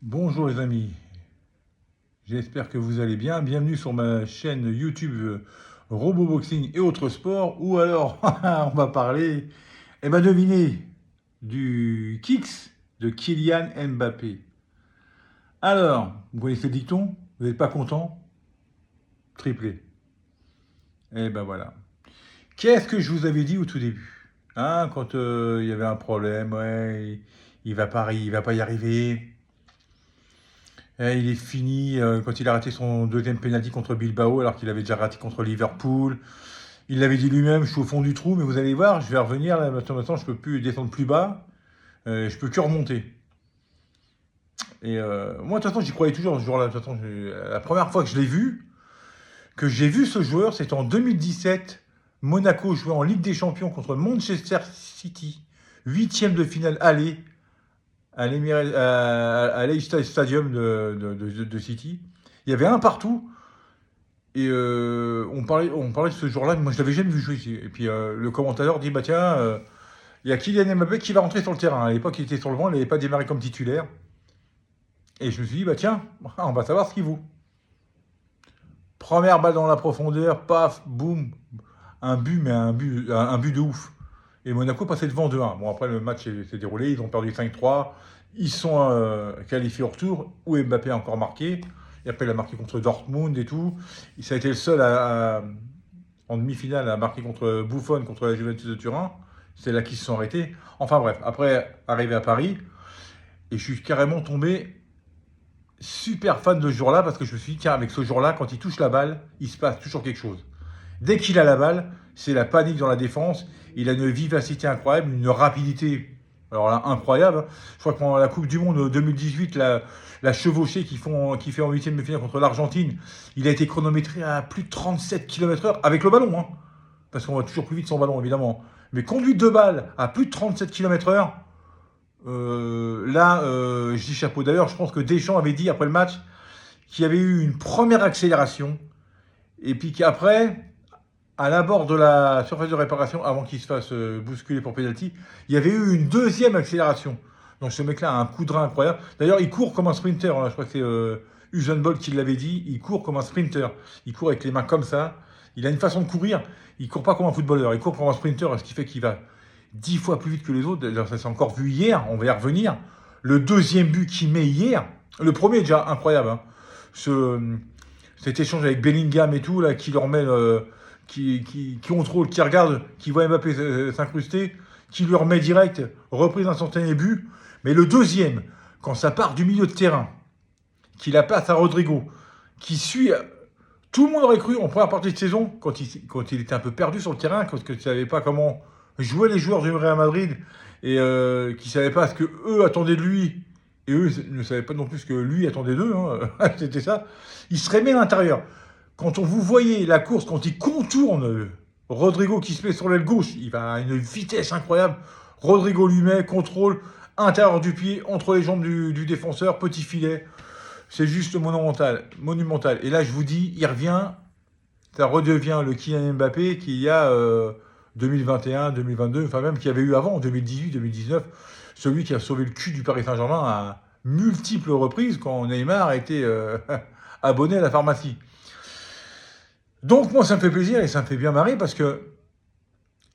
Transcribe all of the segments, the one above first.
Bonjour les amis, j'espère que vous allez bien. Bienvenue sur ma chaîne YouTube Roboboxing et autres sports. Ou alors, on va parler, devinez, du Kicks de Kylian Mbappé. Alors, vous connaissez le dicton? Vous n'êtes pas content? Triplé. Et ben voilà. Qu'est-ce que je vous avais dit au tout début? Hein, quand il y avait un problème, ouais, il va pas y arriver. Il est fini quand il a raté son deuxième penalty contre Bilbao alors qu'il avait déjà raté contre Liverpool. Il l'avait dit lui-même, je suis au fond du trou, mais vous allez voir, je vais revenir, là, maintenant je peux plus descendre plus bas, je peux que remonter. Et moi de toute façon j'y croyais toujours ce jour-là. De toute façon, la première fois que je l'ai vu, que j'ai vu ce joueur, c'était en 2017. Monaco jouait en Ligue des Champions contre Manchester City, huitième de finale aller à l'Etihad Stadium de City. Il y avait un partout. Et on parlait de ce jour-là, moi je l'avais jamais vu jouer. Et puis le commentateur dit, bah tiens, il y a Kylian Mbappé qui va rentrer sur le terrain. À l'époque, il était sur le banc, il n'avait pas démarré comme titulaire. Et je me suis dit, bah tiens, on va savoir ce qu'il vaut. Première balle dans la profondeur, paf, boum, un but, mais un but de ouf. Et Monaco passait devant 2-1. Bon, après le match s'est déroulé, ils ont perdu 5-3. Ils sont qualifiés au retour, où Mbappé a encore marqué. Et après, il a marqué contre Dortmund et tout. Ça a été le seul en demi-finale à marquer contre Buffon, contre la Juventus de Turin. C'est là qu'ils se sont arrêtés. Enfin bref, après, arrivé à Paris, et je suis carrément tombé super fan de ce jour-là, parce que je me suis dit, tiens, avec ce jour-là, quand il touche la balle, il se passe toujours quelque chose. Dès qu'il a la balle, c'est la panique dans la défense. Il a une vivacité incroyable, une rapidité alors là, incroyable. Je crois que pendant la Coupe du Monde 2018, la chevauchée qui fait en huitième de finale contre l'Argentine, il a été chronométré à plus de 37 km/h avec le ballon. Hein, parce qu'on va toujours plus vite sans ballon, évidemment. Mais conduite de balle à plus de 37 km/h, là, je dis chapeau. D'ailleurs, je pense que Deschamps avait dit après le match qu'il y avait eu une première accélération et puis qu'après, à l'abord de la surface de réparation, avant qu'il se fasse bousculer pour penalty, il y avait eu une deuxième accélération. Donc ce mec-là a un coup de rein incroyable. D'ailleurs, il court comme un sprinter. Hein. Je crois que c'est Usain Bolt qui l'avait dit. Il court comme un sprinter. Il court avec les mains comme ça. Il a une façon de courir. Il court pas comme un footballeur. Il court comme un sprinter, ce qui fait qu'il va 10 fois plus vite que les autres. D'ailleurs, ça s'est encore vu hier. On va y revenir. Le deuxième but qu'il met hier, le premier est déjà incroyable. Hein. Cet échange avec Bellingham et tout, là, qui leur met... qui contrôle, qui regarde, qui voit Mbappé s'incruster, qui lui remet direct, reprise instantanée but. Mais le deuxième, quand ça part du milieu de terrain, qui la passe à Rodrigo, qui suit... Tout le monde aurait cru en première partie de saison, quand il était un peu perdu sur le terrain, parce qu'il ne savait pas comment jouer les joueurs du Real Madrid, et qui ne savaient pas ce que eux attendaient de lui, et eux ne savaient pas non plus ce que lui attendait d'eux, hein. C'était ça. Il se remet à l'intérieur. Quand on vous voyait la course, quand il contourne Rodrigo qui se met sur l'aile gauche, il va à une vitesse incroyable. Rodrigo lui met, contrôle, intérieur du pied, entre les jambes du défenseur, petit filet. C'est juste monumental. Et là, je vous dis, il revient, ça redevient le Kylian Mbappé qu'il y a 2021, 2022, enfin même qu'il y avait eu avant, en 2018, 2019. Celui qui a sauvé le cul du Paris Saint-Germain à multiples reprises quand Neymar était abonné à la pharmacie. Donc moi, ça me fait plaisir et ça me fait bien marrer parce que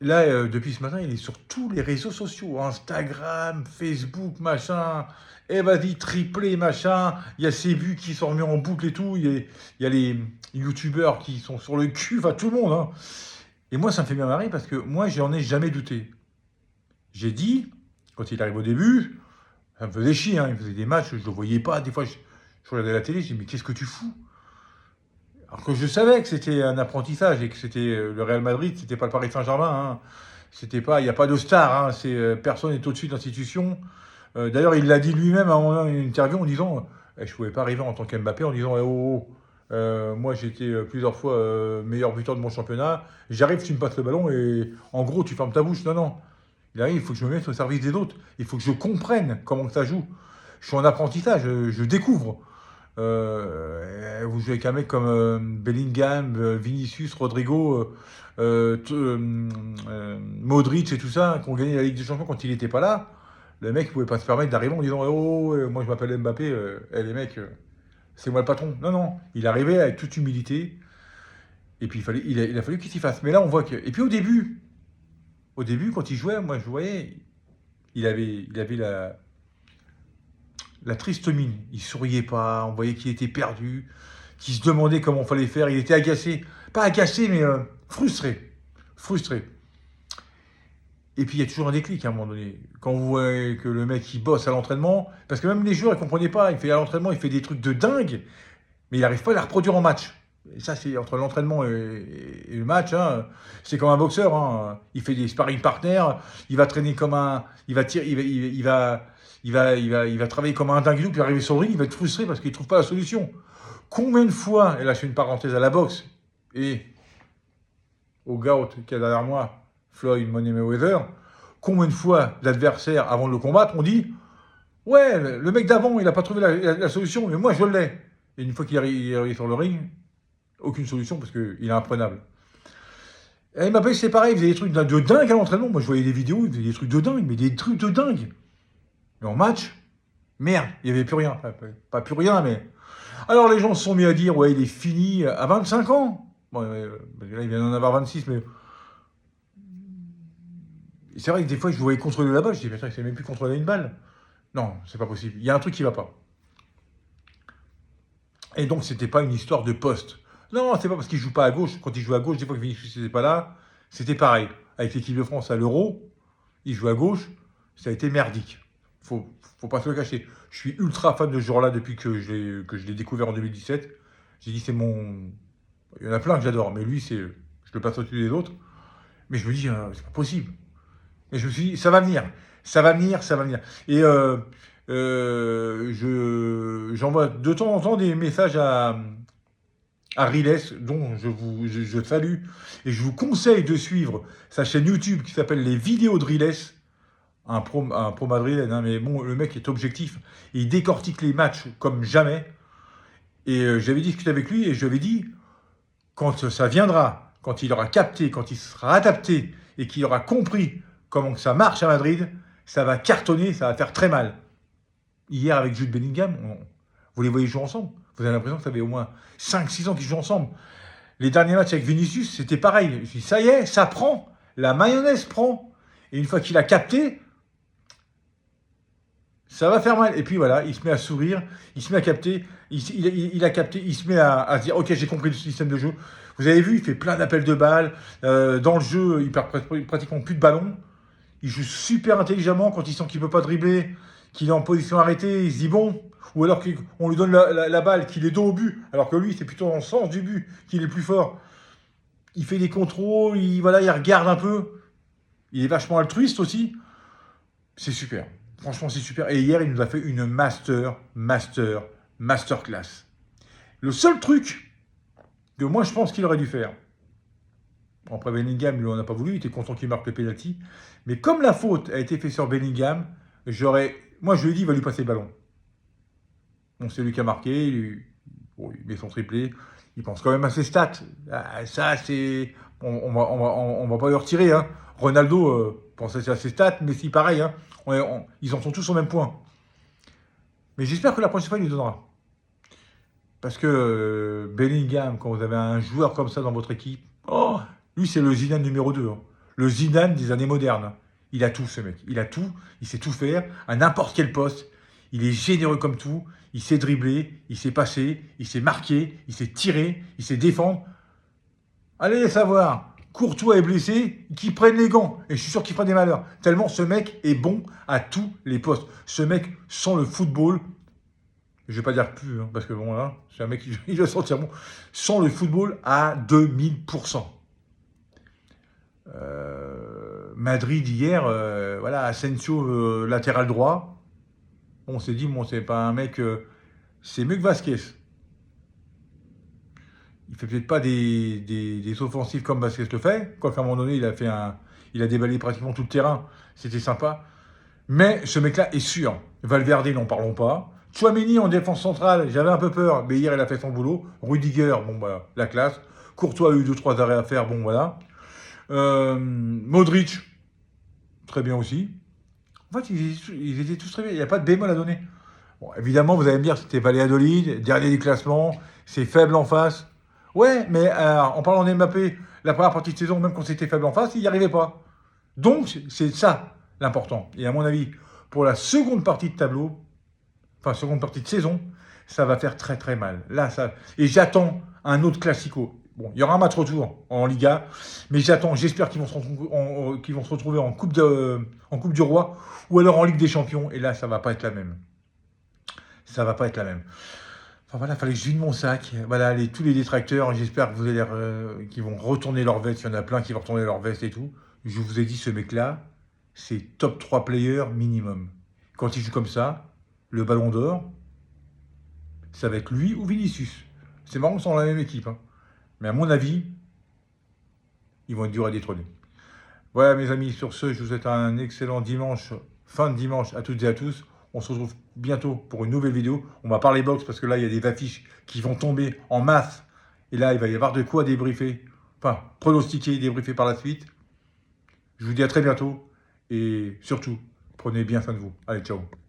là, depuis ce matin, il est sur tous les réseaux sociaux. Instagram, Facebook, machin. Et vas-y, triplé, machin. Il y a ses buts qui sont remis en boucle et tout. Il y a les youtubeurs qui sont sur le cul. Enfin, tout le monde. Hein. Et moi, ça me fait bien marrer parce que moi, j'en ai jamais douté. J'ai dit, quand il arrive au début, ça me faisait chier. Hein. Il faisait des matchs, je ne le voyais pas. Des fois, je regardais la télé, je dis, mais qu'est-ce que tu fous? Alors que je savais que c'était un apprentissage et que c'était le Real Madrid, c'était pas le Paris Saint-Germain. Hein. C'était pas, il n'y a pas de star. Hein. Personne n'est au-dessus de l'institution. D'ailleurs, il l'a dit lui-même à une interview en disant, je ne pouvais pas arriver en tant qu'Mbappé en disant, moi j'ai été plusieurs fois meilleur buteur de mon championnat. J'arrive, tu me passes le ballon et en gros tu fermes ta bouche. Non, non. Il arrive, il faut que je me mette au service des autres. Il faut que je comprenne comment ça joue. Je suis en apprentissage, je découvre. Vous jouez avec un mec comme Bellingham, Vinicius, Rodrigo, Modric et tout ça, qui ont gagné la Ligue des Champions quand il n'était pas là. Le mec ne pouvait pas se permettre d'arriver en disant oh, moi je m'appelle Mbappé, les mecs, c'est moi le patron. Non, non, il arrivait avec toute humilité. Et puis il a fallu qu'il s'y fasse. Mais là, on voit que. Et puis au début, quand il jouait, moi je voyais, il avait la triste mine. Il souriait pas, on voyait qu'il était perdu, qu'il se demandait comment il fallait faire. Il était agacé. Pas agacé, mais frustré. Frustré. Et puis il y a toujours un déclic à un moment donné. Quand vous voyez que le mec il bosse à l'entraînement, parce que même les joueurs ils ne comprenaient pas, il fait à l'entraînement, il fait des trucs de dingue, mais il n'arrive pas à les reproduire en match. Et ça, c'est entre l'entraînement et le match, hein, c'est comme un boxeur. Hein. Il fait des sparring partners, il va traîner comme un. Il va tirer, il va travailler comme un dingue, puis arriver sur le ring, il va être frustré parce qu'il ne trouve pas la solution. Combien de fois, et là je fais une parenthèse à la boxe, et au GOAT qu'il y a derrière moi, Floyd Money Mayweather, combien de fois l'adversaire, avant de le combattre, on dit ouais, le mec d'avant, il n'a pas trouvé la solution, mais moi je l'ai. Et une fois qu'il est sur le ring, aucune solution parce qu'il est imprenable. Et Mbappé, c'est pareil, il faisait des trucs de dingue à l'entraînement. Moi je voyais des vidéos, il faisait des trucs de dingue, mais des trucs de dingue. Mais en match, merde, il n'y avait plus rien. Enfin, pas plus rien, mais. Alors les gens se sont mis à dire ouais, il est fini à 25 ans. Bon, là, il vient d'en avoir 26, mais. C'est vrai que des fois, je le voyais contrôler la balle. Je dis, mais attends, il ne sait même plus contrôler une balle. Non, c'est pas possible. Il y a un truc qui ne va pas. Et donc, c'était pas une histoire de poste. Non, c'est pas parce qu'il joue pas à gauche. Quand il joue à gauche, des fois que Vinicius n'était pas là, c'était pareil. Avec l'équipe de France à l'Euro, il joue à gauche, ça a été merdique. Faut pas se le cacher. Je suis ultra fan de ce joueur-là depuis que je l'ai découvert en 2017. J'ai dit, c'est mon. Il y en a plein que j'adore, mais lui, je le passe au-dessus des autres. Mais je me dis, c'est pas possible. Et je me suis dit, ça va venir. Ça va venir, ça va venir. Et j'envoie de temps en temps des messages à Riles, dont je salue, et je vous conseille de suivre sa chaîne YouTube qui s'appelle Les Vidéos de Riles, un pro madrilène, hein, mais bon, le mec est objectif, il décortique les matchs comme jamais, et j'avais discuté avec lui, et je lui avais dit, quand ça viendra, quand il aura capté, quand il sera adapté, et qu'il aura compris comment ça marche à Madrid, ça va cartonner, ça va faire très mal. Hier, avec Jude Bellingham, vous les voyez jouer ensemble. Vous avez l'impression que ça fait au moins 5-6 ans qu'ils jouent ensemble. Les derniers matchs avec Vinicius, c'était pareil. Je me suis dit, ça y est, ça prend. La mayonnaise prend. Et une fois qu'il a capté, ça va faire mal. Et puis voilà, il se met à sourire, il se met à capter, il a capté, il se met à se dire, ok, j'ai compris le système de jeu. Vous avez vu, il fait plein d'appels de balles. Dans le jeu, il perd pratiquement plus de ballons. Il joue super intelligemment quand il sent qu'il ne peut pas dribbler, qu'il est en position arrêtée, il se dit bon, ou alors qu'on lui donne la balle, qu'il est dos au but, alors que lui, c'est plutôt dans le sens du but qu'il est plus fort. Il fait des contrôles, il regarde un peu. Il est vachement altruiste aussi. C'est super. Franchement, c'est super. Et hier, il nous a fait une masterclass. Le seul truc que moi, je pense qu'il aurait dû faire, après Bellingham, lui, on n'a pas voulu, il était content qu'il marque le penalty. Mais comme la faute a été faite sur Bellingham, moi je lui ai dit, il va lui passer le ballon. Bon, c'est lui qui a marqué, il met son triplé, il pense quand même à ses stats. Ça, c'est... On va pas le retirer. Hein. Ronaldo pense à ses stats, mais c'est pareil. Hein. Ils en sont tous au même point. Mais j'espère que la prochaine fois, il lui donnera. Parce que Bellingham, quand vous avez un joueur comme ça dans votre équipe, lui, c'est le Zidane numéro 2. Hein. Le Zidane des années modernes. Il a tout, ce mec. Il a tout. Il sait tout faire à n'importe quel poste. Il est généreux comme tout. Il sait dribbler. Il sait passer. Il sait marquer. Il sait tirer. Il sait défendre. Allez savoir. Courtois est blessé. Qu'il prenne les gants. Et je suis sûr qu'il fera des malheurs. Tellement ce mec est bon à tous les postes. Ce mec, sans le football, je ne vais pas dire plus, hein, parce que bon, là, c'est un mec qui il va sortir bon. Sans le football à 2000%. Madrid hier, voilà, Asensio latéral droit. On s'est dit, bon, c'est pas un mec, c'est mieux que Vasquez. Il fait peut-être pas des offensives comme Vasquez le fait, quoiqu'à un moment donné, il a déballé pratiquement tout le terrain. C'était sympa. Mais ce mec-là est sûr. Valverde, n'en parlons pas. Tchouaméni en défense centrale, j'avais un peu peur, mais hier il a fait son boulot. Rudiger, bon voilà, la classe. Courtois a eu 2-3 arrêts à faire, bon voilà. Modric, très bien aussi. En fait, ils étaient tous très bien. Il n'y a pas de bémol à donner. Bon, évidemment, vous allez me dire, c'était Valladolid, dernier du classement, c'est faible en face. Ouais, mais en parlant d'Mbappé, la première partie de saison, même quand c'était faible en face, il n'y arrivait pas. Donc, c'est ça l'important. Et à mon avis, pour la seconde partie de tableau, enfin, seconde partie de saison, ça va faire très très mal. Là, ça. Et j'attends un autre classico. Bon, il y aura un match retour en Liga, mais j'espère qu'ils vont qu'ils vont se retrouver en Coupe du Roi ou alors en Ligue des Champions. Et là, ça va pas être la même. Ça va pas être la même. Enfin voilà, fallait que je vide mon sac. Voilà, tous les détracteurs, j'espère que vous allez, qu'ils vont retourner leur veste. Il y en a plein qui vont retourner leur veste et tout. Je vous ai dit, ce mec-là, c'est top 3 player minimum. Quand il joue comme ça, le ballon d'or, ça va être lui ou Vinicius. C'est marrant, ils sont dans la même équipe, hein. Mais à mon avis, ils vont être durs à détrôner. Voilà mes amis, sur ce, je vous souhaite un excellent dimanche, fin de dimanche à toutes et à tous. On se retrouve bientôt pour une nouvelle vidéo. On va parler boxe parce que là, il y a des affiches qui vont tomber en masse. Et là, il va y avoir de quoi débriefer, enfin, pronostiquer et débriefer par la suite. Je vous dis à très bientôt. Et surtout, prenez bien soin de vous. Allez, ciao.